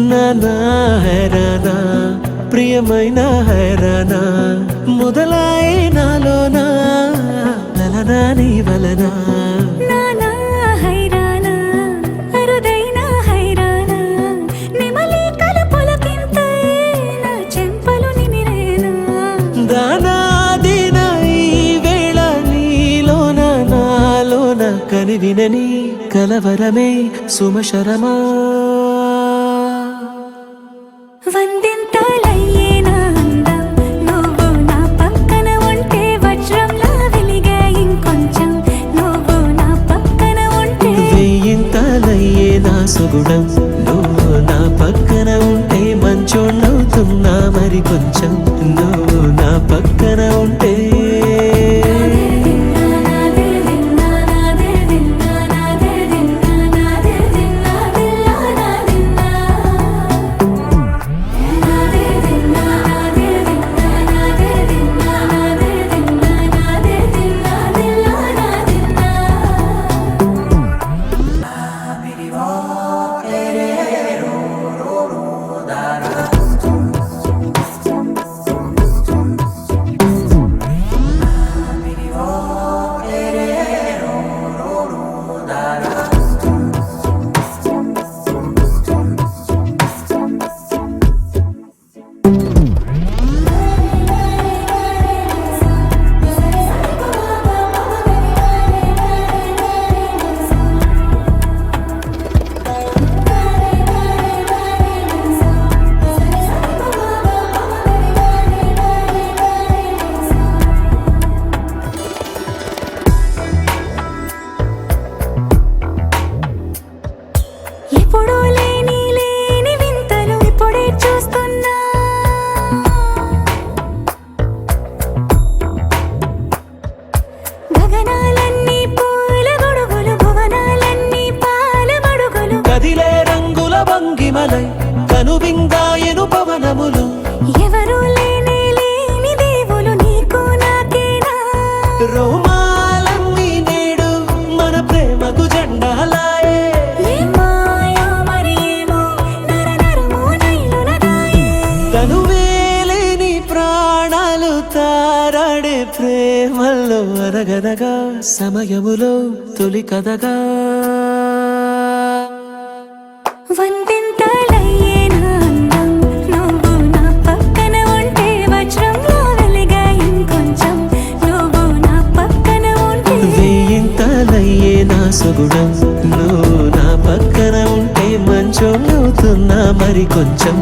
నానా హైరానా ప్రియమైన హైరానా మొదలాయి నాలోనా లలనా నీ వలనా నానా హైరానా అరుదైన హైరానా నెమలి కలుపులకింతై నా చెంపలు నిమిరేనా దానా దినా ఈ వేళ నీలోన నాలోన కనివినని కలవరమే సుమశరమా వందింతలయ్యే నా అందం నువ్వు నా పక్కన ఉంటే వజ్రంలా వెలిగే ఇంకొంచెం నువ్వు నా పక్కన ఉంటే వెయ్యింతలయ్యే నా సుగుణం నువ్వు నా పక్కన ఉంటే మంచోళ్ళవుతున్నా మరి కొంచెం నువ్వు నా పక్కన ఉంటే ఎప్పుడూ లేని వింతలు ఇప్పుడే చూస్తున్నా గగనాలన్నీ పూల గొడుగులు భువనాలన్నీ పాల మడుగులు కదిలే రంగుల భంగిమలై కనువిందాయను పవనములు ఎవరూ లేని దేవులు నీకు నాకేనా రోమాలన్నీ నేడు మన ప్రేమకు జెండాలాయే తనువేలేని ప్రాణాలు తారాడే ప్రేమల్లో అనగనగా సమయములో తొలి కథగా వందింతలయ్యే నా అందం నువ్వు నా పక్కన ఉంటే వజ్రంలా వెలిగే ఇంకొంచెం నువ్వు నా పక్కన ఉంటే వెయ్యింతలయ్యే నా సుగుణం నువ్వు నా పక్కన ఉంటే మంచోళ్ళవుతున్నా మరి కొంచెం